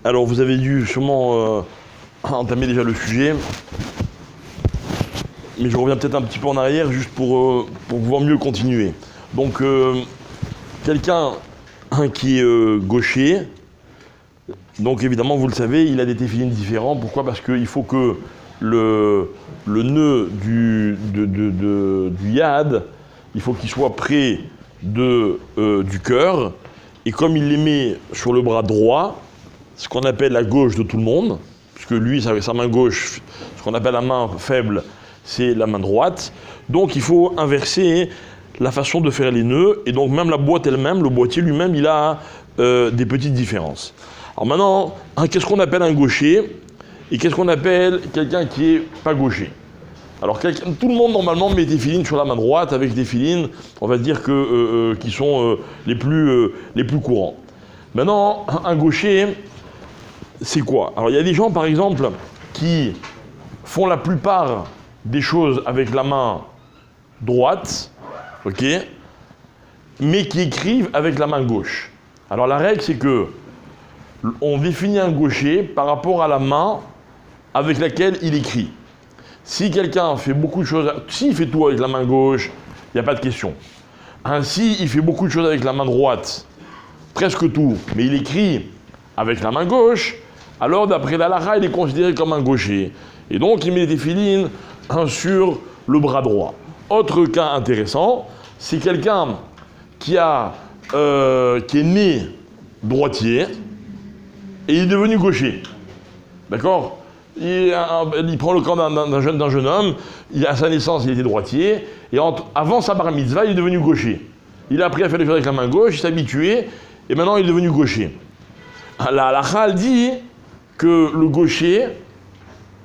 Alors vous avez dû sûrement entamer déjà le sujet, mais je reviens peut-être un petit peu en arrière juste pour pouvoir mieux continuer. Donc quelqu'un qui est gaucher, donc évidemment vous le savez, il a des téphilines différents. Pourquoi? Parce qu'il faut que le nœud du yad, il faut qu'il soit près du cœur, et comme il les met sur le bras droit, ce qu'on appelle la gauche de tout le monde, puisque lui, sa main gauche, ce qu'on appelle la main faible, c'est la main droite, donc il faut inverser la façon de faire les nœuds, et donc même la boîte elle-même, le boîtier lui-même, il a des petites différences. Alors maintenant, qu'est-ce qu'on appelle un gaucher, et qu'est-ce qu'on appelle quelqu'un qui est pas gaucher? Alors tout le monde normalement met des téphilines sur la main droite avec des téphilines, on va dire qui sont les plus courants. Maintenant, un gaucher, c'est quoi? Alors il y a des gens par exemple qui font la plupart des choses avec la main droite, ok, mais qui écrivent avec la main gauche. Alors la règle c'est que on définit un gaucher par rapport à la main avec laquelle il écrit. Si quelqu'un fait beaucoup de choses, s'il fait tout avec la main gauche, il n'y a pas de question. Ainsi, il fait beaucoup de choses avec la main droite, presque tout, mais il écrit avec la main gauche, alors d'après la halakha, il est considéré comme un gaucher. Et donc, il met des téphilines sur le bras droit. Autre cas intéressant, c'est quelqu'un qui est né droitier et il est devenu gaucher. D'accord? Il prend le corps d'un jeune homme, à sa naissance il était droitier, et avant sa bar mitzvah il est devenu gaucher. Il a appris à faire les choses avec la main gauche, il s'est habitué, et maintenant il est devenu gaucher. La halakha dit que le gaucher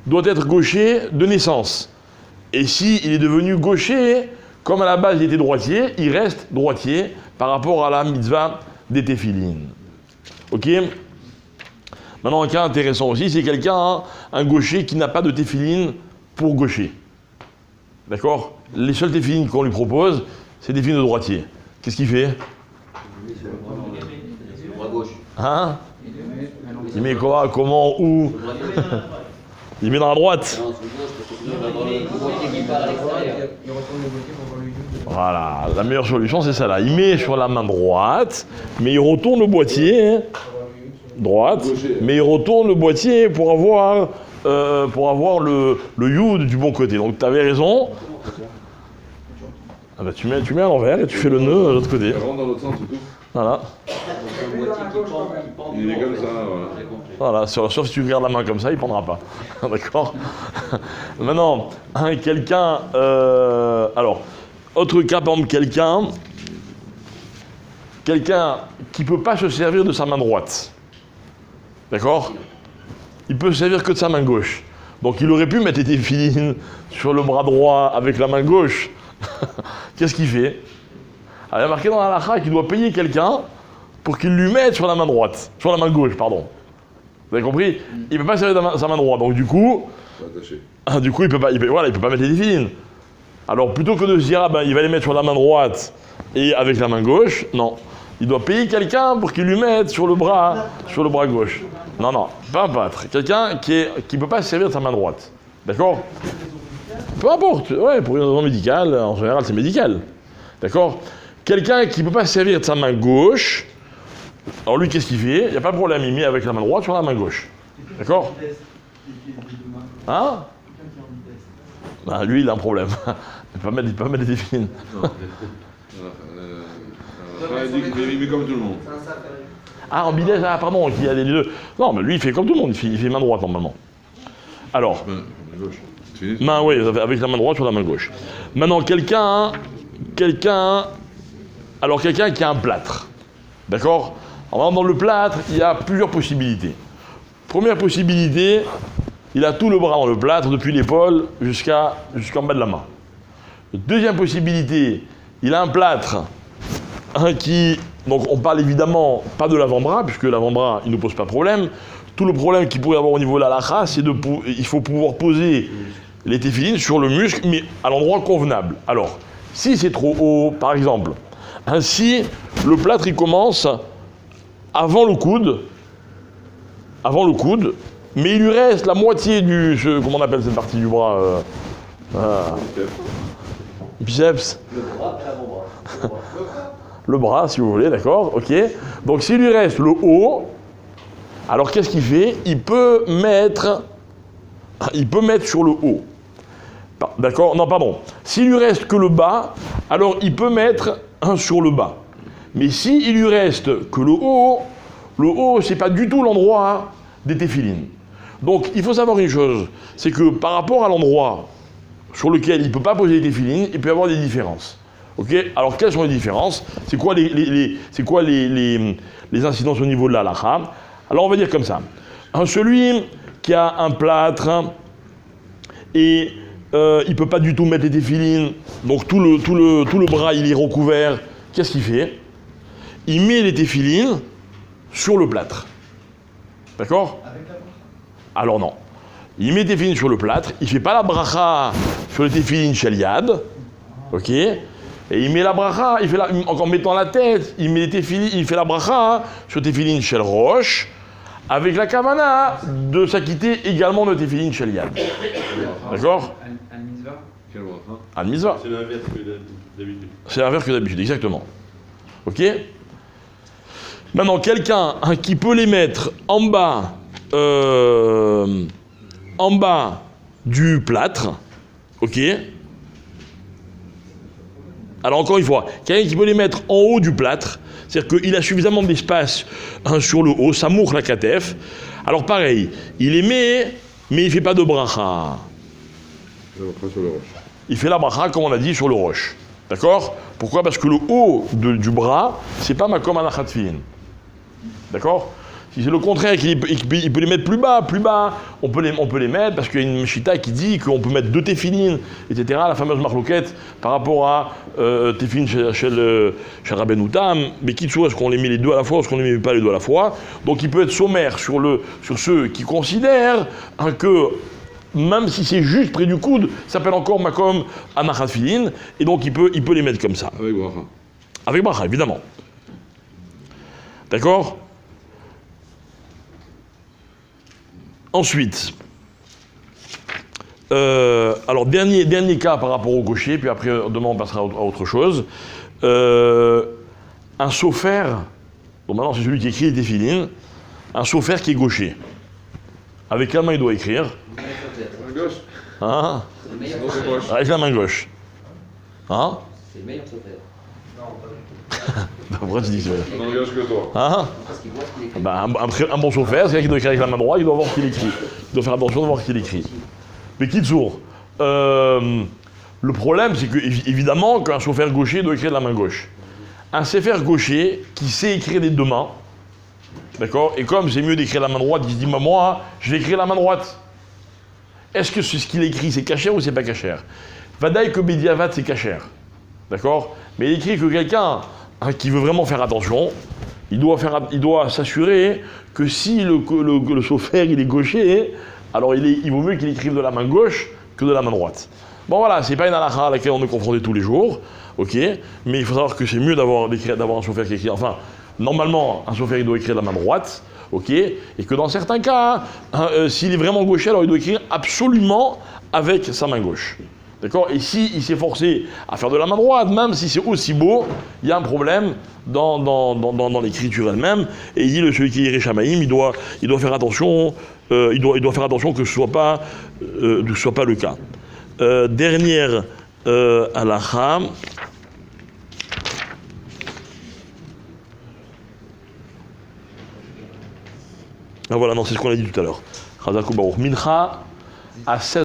doit être gaucher de naissance. Et s'il est devenu gaucher, comme à la base il était droitier, il reste droitier par rapport à la mitzvah des téphilines. Ok? Maintenant, un cas intéressant aussi, c'est quelqu'un, un gaucher qui n'a pas de téphilines pour gaucher. D'accord? Les seules téphilines qu'on lui propose, c'est des téphilines de droitier. Qu'est-ce qu'il fait? Hein? Il met quoi? Comment? Où? Il met dans la droite. Voilà, la meilleure solution, c'est ça là. Il met sur la main droite, mais il retourne le boîtier. Droite, mais il retourne le boîtier pour avoir le yud du bon côté. Donc tu avais raison. Ah bah, tu mets à l'envers et tu fais le nœud de l'autre côté. Il rentre dans l'autre sens, c'est tout. Voilà. Il est comme ça, voilà. Voilà, sauf si tu regardes la main comme ça, il ne pendra pas. D'accord? Maintenant, quelqu'un... alors, autre cas, par exemple, quelqu'un qui ne peut pas se servir de sa main droite. D'accord? Il peut se servir que de sa main gauche. Donc il aurait pu mettre des téphilines sur le bras droit avec la main gauche. Qu'est-ce qu'il fait? Alors, il y a marqué dans la halakha qu'il doit payer quelqu'un pour qu'il lui mette sur la main droite. Sur la main gauche, pardon. Vous avez compris? Il ne peut pas se servir de sa main droite. Donc du coup... il ne peut pas mettre des téphilines. Alors plutôt que de se dire, il va les mettre sur la main droite et avec la main gauche, non. Il doit payer quelqu'un pour qu'il lui mette sur le bras gauche. Non, pas un pâtre. Quelqu'un qui ne peut pas se servir de sa main droite. D'accord? Peu importe. Ouais, pour une raison médicale, en général, c'est médical. D'accord? Quelqu'un qui ne peut pas se servir de sa main gauche, alors lui, qu'est-ce qu'il fait? Il n'y a pas de problème, il met avec la main droite sur la main gauche. D'accord? Hein? Lui, il a un problème. Il ne peut pas mettre des téphilines. Il met comme tout le monde. Ah, en bidèse, pardon, il y a les deux. Non, mais lui, il fait comme tout le monde, il fait main droite normalement. Alors, avec la main droite sur la main gauche. Maintenant, quelqu'un qui a un plâtre. D'accord? Alors, dans le plâtre, il y a plusieurs possibilités. Première possibilité, il a tout le bras dans le plâtre, depuis l'épaule jusqu'en bas de la main. Deuxième possibilité, il a un plâtre donc on parle évidemment pas de l'avant-bras, puisque l'avant-bras, il ne pose pas de problème. Tout le problème qu'il pourrait y avoir au niveau de la halakha, c'est il faut pouvoir poser les téphilines sur le muscle, mais à l'endroit convenable. Alors, si c'est trop haut, par exemple, ainsi, le plâtre, il commence avant le coude, avant le coude, mais il lui reste la moitié comment on appelle cette partie du bras biceps. Le bras et l'avant-bras. Le bras, si vous voulez, d'accord, ok. Donc s'il lui reste le haut, alors qu'est-ce qu'il fait? Il peut mettre sur le haut. D'accord? Non, pardon. S'il lui reste que le bas, alors il peut mettre un sur le bas. Mais s'il lui reste que le haut, c'est pas du tout l'endroit des téphilines. Donc il faut savoir une chose, c'est que par rapport à l'endroit sur lequel il ne peut pas poser les téphilines, il peut y avoir des différences. Ok? Alors quelles sont les différences? C'est quoi les incidences au niveau de la halakha? Alors on va dire comme ça. Celui qui a un plâtre et il ne peut pas du tout mettre les téphilines, donc tout le bras il est recouvert, qu'est-ce qu'il fait? Il met les téphilines sur le plâtre. D'accord? Alors non. Il met les téphilines sur le plâtre, il ne fait pas la bracha sur les téphilines shel yad, ok? Et il met la bracha, en mettant la tête, il met les téphilines, il fait la bracha sur les téphilines shel rosh, avec la kavana de s'acquitter également de téphilines shel yad. D'accord? Quel bracha? Al mitzvah. C'est l'inverse que d'habitude. C'est l'inverse que d'habitude, exactement. Ok? Maintenant, quelqu'un qui peut les mettre en bas du plâtre, ok? Alors encore une fois, quelqu'un qui peut les mettre en haut du plâtre, c'est-à-dire qu'il a suffisamment d'espace sur le haut, samour la katef. Alors pareil, il les met, mais il ne fait pas de bracha. Sur le roche. Il fait la bracha, comme on a dit, sur le roche. D'accord? Pourquoi? Parce que le haut du bras, c'est pas ma comme anachat tefillin. D'accord? Si c'est le contraire, qu'il peut les mettre plus bas, on peut les mettre, parce qu'il y a une shita qui dit qu'on peut mettre 2 téphilines, etc., la fameuse marloquette, par rapport à téphilin chez Rabbeinu Tam, mais qui est-ce qu'on les met les deux à la fois, ou est-ce qu'on ne les met pas les deux à la fois? Donc il peut être sommaire sur ceux qui considèrent que, même si c'est juste près du coude, ça s'appelle encore makom anachat tefillin, et donc il peut les mettre comme ça. Avec bracha. Avec bracha, évidemment. D'accord? Ensuite, alors dernier cas par rapport au gaucher, puis après demain on passera à autre chose. Un sofer, donc maintenant c'est celui qui écrit les téphilines, un sofer qui est gaucher. Avec quelle main il doit écrire? À gauche. Hein? C'est le meilleur Non, c'est sauteur. moche. Avec la main gauche. Hein? C'est le meilleur sauteur. Pourquoi tu dis ça? On engage que toi. Hein? Parce qu'il voit ce qu'il écrit. Ben, un bon chauffeur, c'est quelqu'un qui doit écrire avec la main droite, il doit voir ce qu'il écrit. Il doit faire attention de voir ce qu'il écrit. Mais Kitsour, le problème, c'est que évidemment qu'un chauffeur gaucher doit écrire de la main gauche. Un sefer gaucher qui sait écrire des deux mains, d'accord? Et comme c'est mieux d'écrire la main droite, il se dit, moi, je vais écrire la main droite. Est-ce que ce qu'il écrit, c'est cachère ou c'est pas cachère? Vadaï que Bediavad, c'est cachère. D'accord? Mais il écrit que quelqu'un qui veut vraiment faire attention, il doit s'assurer que si le chauffeur il est gaucher, alors il vaut mieux qu'il écrive de la main gauche que de la main droite. Bon voilà, c'est pas une halakha à laquelle on est confronté tous les jours, ok? Mais il faut savoir que c'est mieux d'avoir un chauffeur qui écrit. Enfin, normalement, un chauffeur il doit écrire de la main droite, ok? Et que dans certains cas, s'il est vraiment gaucher, alors il doit écrire absolument avec sa main gauche. D'accord? Et s'il s'est forcé à faire de la main droite, même si c'est aussi beau, il y a un problème dans l'écriture elle-même. Et il dit, celui qui est Shamaïm, il doit faire attention, il doit faire attention que ce soit pas le cas. Dernière halakha. Ah voilà, non, c'est ce qu'on a dit tout à l'heure. Chazakou Baruch. Mincha à 16